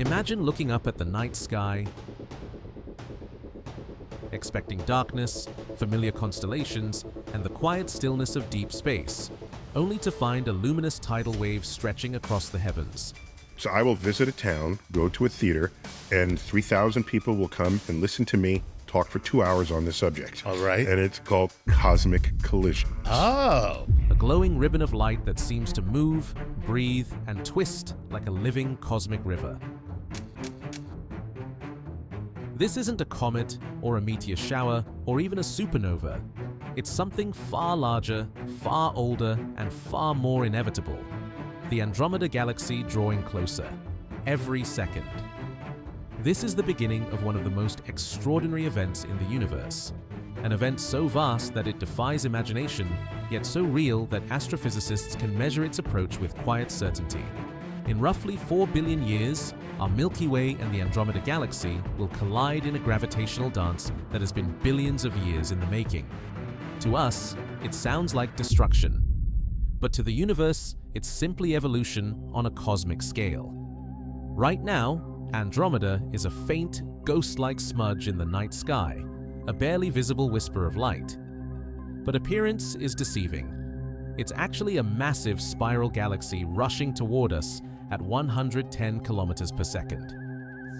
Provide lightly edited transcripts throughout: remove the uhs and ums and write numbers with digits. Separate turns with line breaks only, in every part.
Imagine looking up at the night sky, expecting darkness, familiar constellations, and the quiet stillness of deep space, only to find a luminous tidal wave stretching across the heavens.
So I will visit a town, go to a theater, and 3,000 people will come and listen to me talk for 2 hours on this subject.
All right.
And it's called cosmic collisions.
Oh.
A glowing ribbon of light that seems to move, breathe, and twist like a living cosmic river. This isn't a comet, or a meteor shower, or even a supernova. It's something far larger, far older, and far more inevitable. The Andromeda Galaxy drawing closer, every second. This is the beginning of one of the most extraordinary events in the universe. An event so vast that it defies imagination, yet so real that astrophysicists can measure its approach with quiet certainty. In roughly 4 billion years, our Milky Way and the Andromeda Galaxy will collide in a gravitational dance that has been billions of years in the making. To us, it sounds like destruction. But to the universe, it's simply evolution on a cosmic scale. Right now, Andromeda is a faint, ghost-like smudge in the night sky, a barely visible whisper of light. But appearance is deceiving. It's actually a massive spiral galaxy rushing toward us at 110 kilometers per second.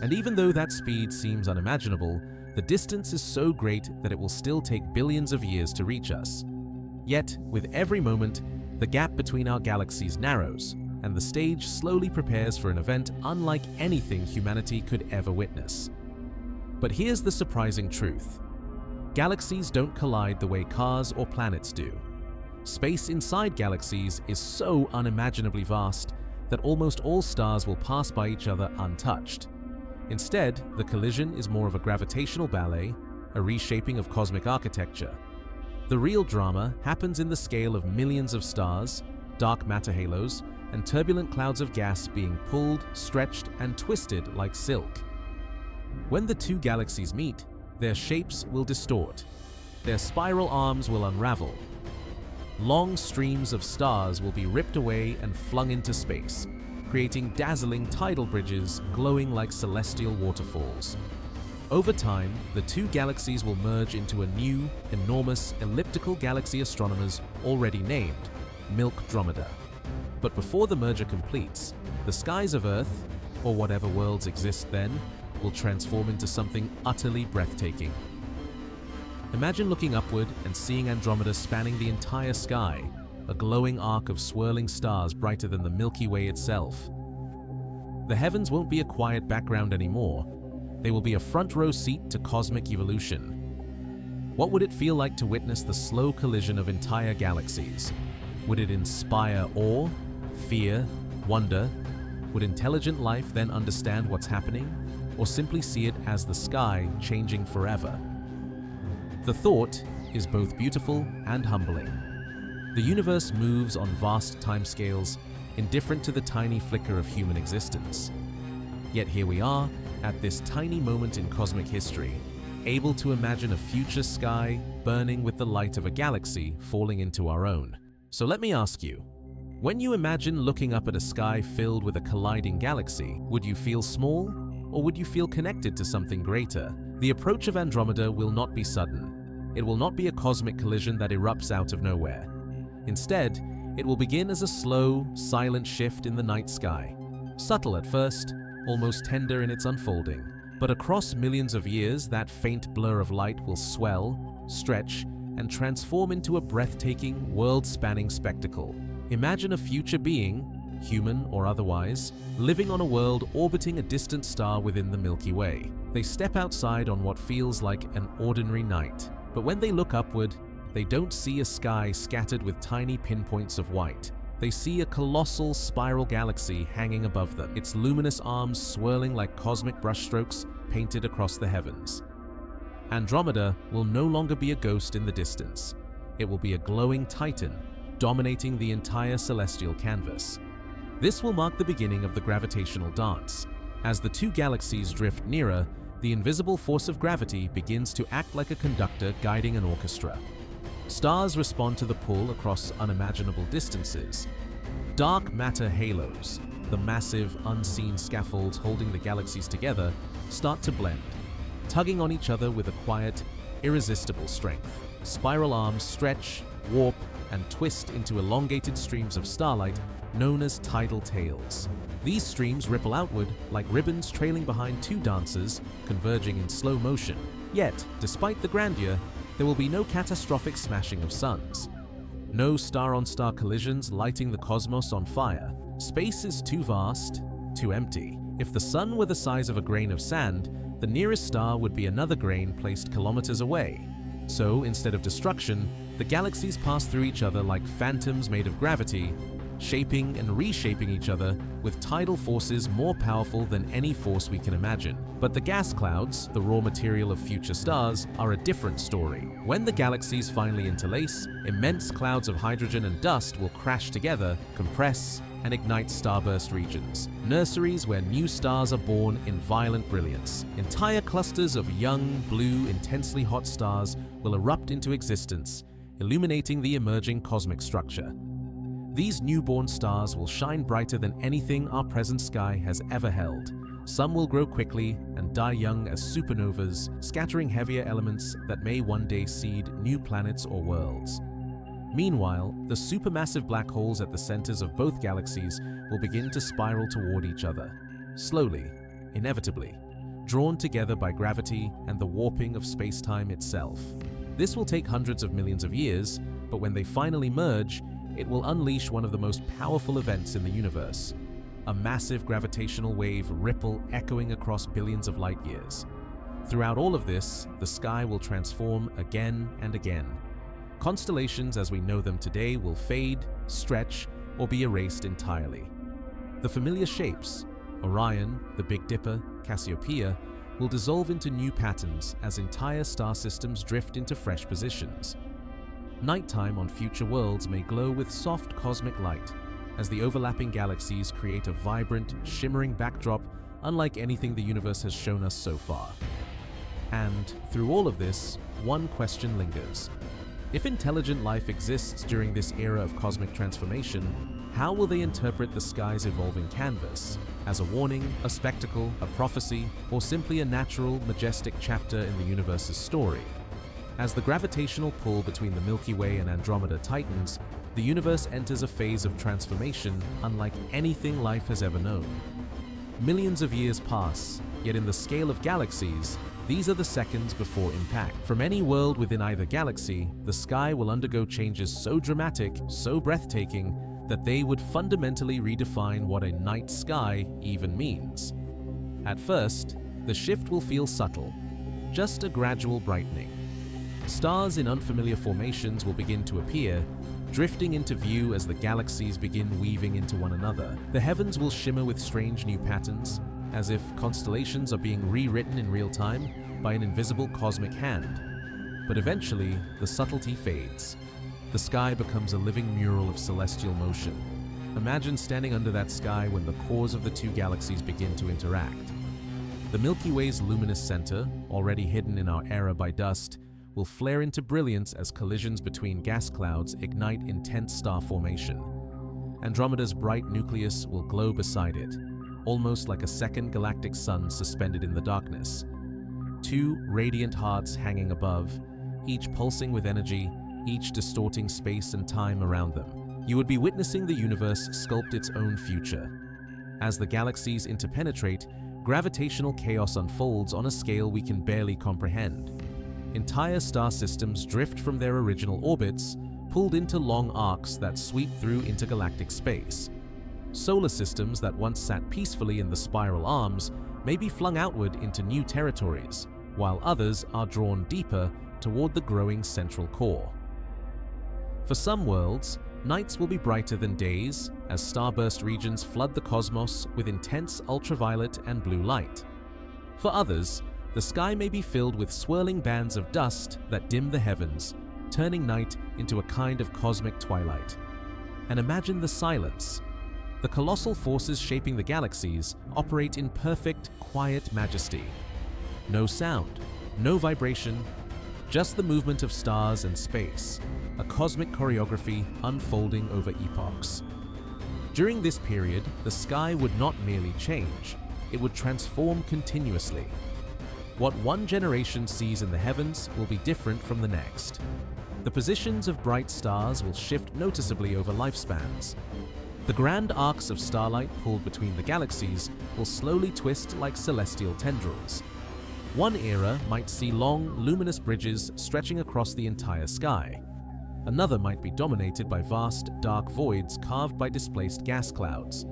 And even though that speed seems unimaginable, the distance is so great that it will still take billions of years to reach us. Yet, with every moment, the gap between our galaxies narrows, and the stage slowly prepares for an event unlike anything humanity could ever witness. But here's the surprising truth. Galaxies don't collide the way cars or planets do. Space inside galaxies is so unimaginably vast that almost all stars will pass by each other untouched. Instead, the collision is more of a gravitational ballet, a reshaping of cosmic architecture. The real drama happens in the scale of millions of stars, dark matter halos, and turbulent clouds of gas being pulled, stretched, and twisted like silk. When the two galaxies meet, their shapes will distort. Their spiral arms will unravel. Long streams of stars will be ripped away and flung into space, creating dazzling tidal bridges glowing like celestial waterfalls. Over time, the two galaxies will merge into a new, enormous, elliptical galaxy astronomers already named Milkdromeda. But before the merger completes, the skies of Earth, or whatever worlds exist then, will transform into something utterly breathtaking. Imagine looking upward and seeing Andromeda spanning the entire sky, a glowing arc of swirling stars brighter than the Milky Way itself. The heavens won't be a quiet background anymore. They will be a front-row seat to cosmic evolution. What would it feel like to witness the slow collision of entire galaxies? Would it inspire awe, fear, wonder? Would intelligent life then understand what's happening, or simply see it as the sky changing forever? The thought is both beautiful and humbling. The universe moves on vast timescales, indifferent to the tiny flicker of human existence. Yet here we are, at this tiny moment in cosmic history, able to imagine a future sky burning with the light of a galaxy falling into our own. So let me ask you, when you imagine looking up at a sky filled with a colliding galaxy, would you feel small, or would you feel connected to something greater? The approach of Andromeda will not be sudden. It will not be a cosmic collision that erupts out of nowhere. Instead, it will begin as a slow, silent shift in the night sky. Subtle at first, almost tender in its unfolding. But across millions of years, that faint blur of light will swell, stretch, and transform into a breathtaking, world-spanning spectacle. Imagine a future being, human or otherwise, living on a world orbiting a distant star within the Milky Way. They step outside on what feels like an ordinary night. But when they look upward, they don't see a sky scattered with tiny pinpoints of white. They see a colossal spiral galaxy hanging above them, its luminous arms swirling like cosmic brushstrokes painted across the heavens. Andromeda will no longer be a ghost in the distance. It will be a glowing titan, dominating the entire celestial canvas. This will mark the beginning of the gravitational dance. As the two galaxies drift nearer, the invisible force of gravity begins to act like a conductor guiding an orchestra. Stars respond to the pull across unimaginable distances. Dark matter halos, the massive, unseen scaffolds holding the galaxies together, start to blend, tugging on each other with a quiet, irresistible strength. Spiral arms stretch, warp, and twist into elongated streams of starlight known as tidal tails. These streams ripple outward like ribbons trailing behind two dancers converging in slow motion. Yet, despite the grandeur, there will be no catastrophic smashing of suns. No star-on-star collisions lighting the cosmos on fire. Space is too vast, too empty. If the sun were the size of a grain of sand, the nearest star would be another grain placed kilometers away. So, instead of destruction, the galaxies pass through each other like phantoms made of gravity, shaping and reshaping each other with tidal forces more powerful than any force we can imagine. But the gas clouds, the raw material of future stars, are a different story. When the galaxies finally interlace, immense clouds of hydrogen and dust will crash together, compress, and ignite starburst regions, nurseries where new stars are born in violent brilliance. Entire clusters of young, blue, intensely hot stars will erupt into existence, illuminating the emerging cosmic structure. These newborn stars will shine brighter than anything our present sky has ever held. Some will grow quickly and die young as supernovas, scattering heavier elements that may one day seed new planets or worlds. Meanwhile, the supermassive black holes at the centers of both galaxies will begin to spiral toward each other, slowly, inevitably, drawn together by gravity and the warping of space-time itself. This will take hundreds of millions of years, but when they finally merge, it will unleash one of the most powerful events in the universe, a massive gravitational wave ripple echoing across billions of light years. Throughout all of this, the sky will transform again and again. Constellations as we know them today will fade, stretch, or be erased entirely. The familiar shapes, Orion, the Big Dipper, Cassiopeia, will dissolve into new patterns as entire star systems drift into fresh positions. Nighttime on future worlds may glow with soft cosmic light as the overlapping galaxies create a vibrant, shimmering backdrop unlike anything the universe has shown us so far. And through all of this, one question lingers. If intelligent life exists during this era of cosmic transformation, how will they interpret the sky's evolving canvas? As a warning, a spectacle, a prophecy, or simply a natural, majestic chapter in the universe's story? As the gravitational pull between the Milky Way and Andromeda tightens, the universe enters a phase of transformation unlike anything life has ever known. Millions of years pass, yet in the scale of galaxies, these are the seconds before impact. From any world within either galaxy, the sky will undergo changes so dramatic, so breathtaking, that they would fundamentally redefine what a night sky even means. At first, the shift will feel subtle, just a gradual brightening. Stars in unfamiliar formations will begin to appear, drifting into view as the galaxies begin weaving into one another. The heavens will shimmer with strange new patterns, as if constellations are being rewritten in real time by an invisible cosmic hand. But eventually, the subtlety fades. The sky becomes a living mural of celestial motion. Imagine standing under that sky when the cores of the two galaxies begin to interact. The Milky Way's luminous center, already hidden in our era by dust, will flare into brilliance as collisions between gas clouds ignite intense star formation. Andromeda's bright nucleus will glow beside it, almost like a second galactic sun suspended in the darkness. Two radiant hearts hanging above, each pulsing with energy, each distorting space and time around them. You would be witnessing the universe sculpt its own future. As the galaxies interpenetrate, gravitational chaos unfolds on a scale we can barely comprehend. Entire star systems drift from their original orbits, pulled into long arcs that sweep through intergalactic space. Solar systems that once sat peacefully in the spiral arms may be flung outward into new territories, while others are drawn deeper toward the growing central core. For some worlds, nights will be brighter than days as starburst regions flood the cosmos with intense ultraviolet and blue light. For others, the sky may be filled with swirling bands of dust that dim the heavens, turning night into a kind of cosmic twilight. And imagine the silence. The colossal forces shaping the galaxies operate in perfect, quiet majesty. No sound, no vibration, just the movement of stars and space, a cosmic choreography unfolding over epochs. During this period, the sky would not merely change, it would transform continuously. What one generation sees in the heavens will be different from the next. The positions of bright stars will shift noticeably over lifespans. The grand arcs of starlight pulled between the galaxies will slowly twist like celestial tendrils. One era might see long, luminous bridges stretching across the entire sky. Another might be dominated by vast, dark voids carved by displaced gas clouds.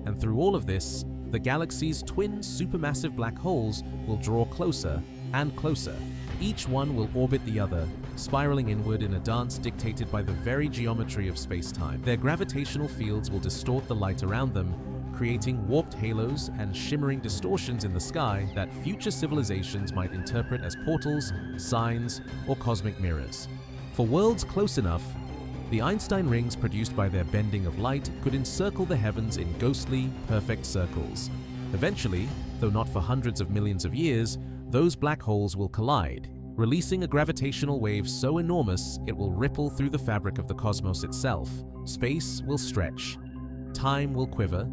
And through all of this, the galaxy's twin supermassive black holes will draw closer and closer. Each one will orbit the other, spiraling inward in a dance dictated by the very geometry of space-time. Their gravitational fields will distort the light around them, creating warped halos and shimmering distortions in the sky that future civilizations might interpret as portals, signs, or cosmic mirrors. For worlds close enough, the Einstein rings produced by their bending of light could encircle the heavens in ghostly, perfect circles. Eventually, though not for hundreds of millions of years, those black holes will collide, releasing a gravitational wave so enormous it will ripple through the fabric of the cosmos itself. Space will stretch, time will quiver,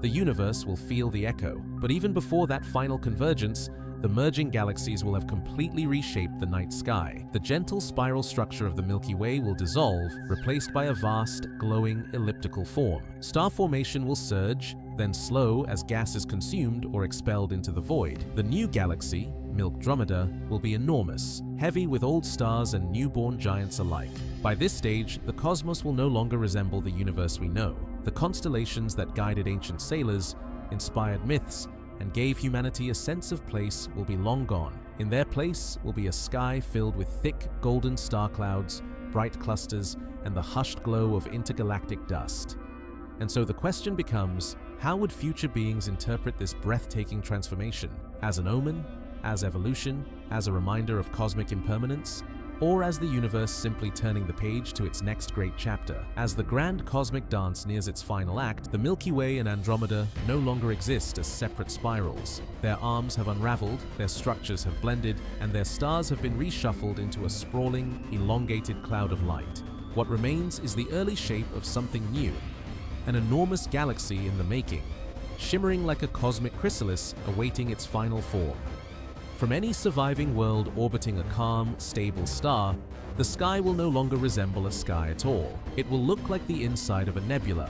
the universe will feel the echo. But even before that final convergence, the merging galaxies will have completely reshaped the night sky. The gentle spiral structure of the Milky Way will dissolve, replaced by a vast, glowing, elliptical form. Star formation will surge, then slow as gas is consumed or expelled into the void. The new galaxy, Andromeda, will be enormous, heavy with old stars and newborn giants alike. By this stage, the cosmos will no longer resemble the universe we know. The constellations that guided ancient sailors, inspired myths, and gave humanity a sense of place will be long gone. In their place will be a sky filled with thick, golden star clouds, bright clusters, and the hushed glow of intergalactic dust. And so the question becomes, how would future beings interpret this breathtaking transformation? As an omen? As evolution? As a reminder of cosmic impermanence? Or as the universe simply turning the page to its next great chapter? As the grand cosmic dance nears its final act, the Milky Way and Andromeda no longer exist as separate spirals. Their arms have unraveled, their structures have blended, and their stars have been reshuffled into a sprawling, elongated cloud of light. What remains is the early shape of something new, an enormous galaxy in the making, shimmering like a cosmic chrysalis awaiting its final form. From any surviving world orbiting a calm, stable star, the sky will no longer resemble a sky at all. It will look like the inside of a nebula,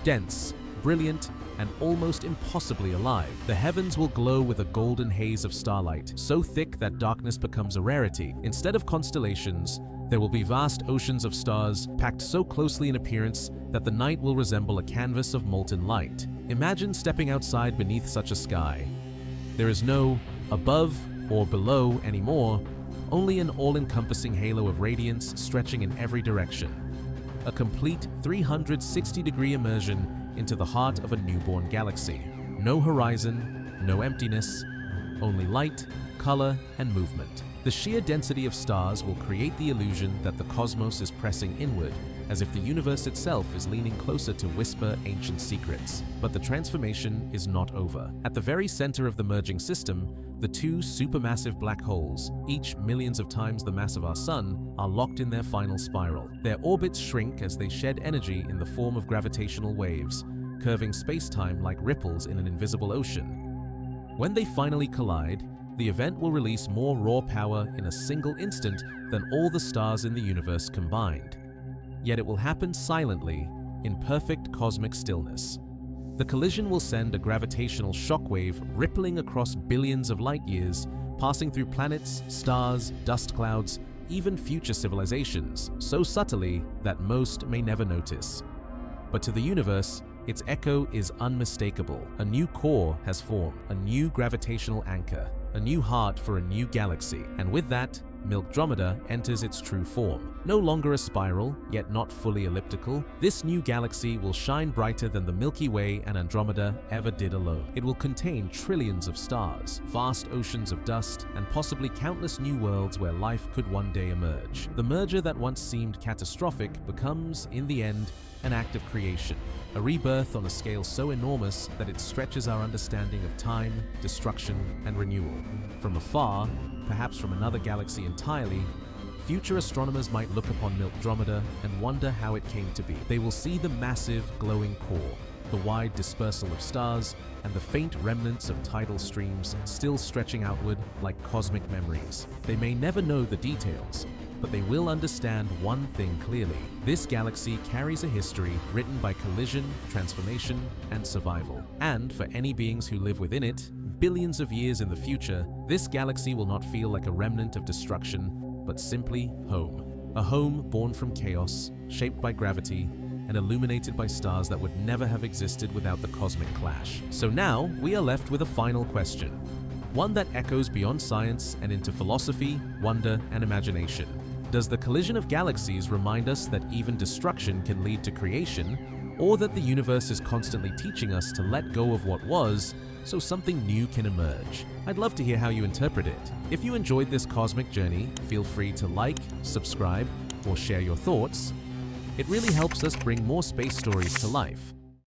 dense, brilliant, and almost impossibly alive. The heavens will glow with a golden haze of starlight, so thick that darkness becomes a rarity. Instead of constellations, there will be vast oceans of stars packed so closely in appearance that the night will resemble a canvas of molten light. Imagine stepping outside beneath such a sky. There is no above or below anymore, only an all-encompassing halo of radiance stretching in every direction. A complete 360-degree immersion into the heart of a newborn galaxy. No horizon, no emptiness, only light, color, and movement. The sheer density of stars will create the illusion that the cosmos is pressing inward, as if the universe itself is leaning closer to whisper ancient secrets. But the transformation is not over. At the very center of the merging system, the two supermassive black holes, each millions of times the mass of our sun, are locked in their final spiral. Their orbits shrink as they shed energy in the form of gravitational waves, curving space-time like ripples in an invisible ocean. When they finally collide, the event will release more raw power in a single instant than all the stars in the universe combined. Yet it will happen silently, in perfect cosmic stillness. The collision will send a gravitational shockwave rippling across billions of light years, passing through planets, stars, dust clouds, even future civilizations, so subtly that most may never notice. But to the universe, its echo is unmistakable. A new core has formed, a new gravitational anchor, a new heart for a new galaxy, and with that, Andromeda enters its true form. No longer a spiral, yet not fully elliptical, this new galaxy will shine brighter than the Milky Way and Andromeda ever did alone. It will contain trillions of stars, vast oceans of dust, and possibly countless new worlds where life could one day emerge. The merger that once seemed catastrophic becomes, in the end, an act of creation, a rebirth on a scale so enormous that it stretches our understanding of time, destruction, and renewal. From afar, perhaps from another galaxy entirely, future astronomers might look upon Andromeda and wonder how it came to be. They will see the massive, glowing core, the wide dispersal of stars, and the faint remnants of tidal streams still stretching outward like cosmic memories. They may never know the details, but they will understand one thing clearly. This galaxy carries a history written by collision, transformation, and survival. And for any beings who live within it, billions of years in the future, this galaxy will not feel like a remnant of destruction, but simply home. A home born from chaos, shaped by gravity, and illuminated by stars that would never have existed without the cosmic clash. So now, we are left with a final question. One that echoes beyond science and into philosophy, wonder, and imagination. Does the collision of galaxies remind us that even destruction can lead to creation, or that the universe is constantly teaching us to let go of what was, so something new can emerge? I'd love to hear how you interpret it. If you enjoyed this cosmic journey, feel free to like, subscribe, or share your thoughts. It really helps us bring more space stories to life.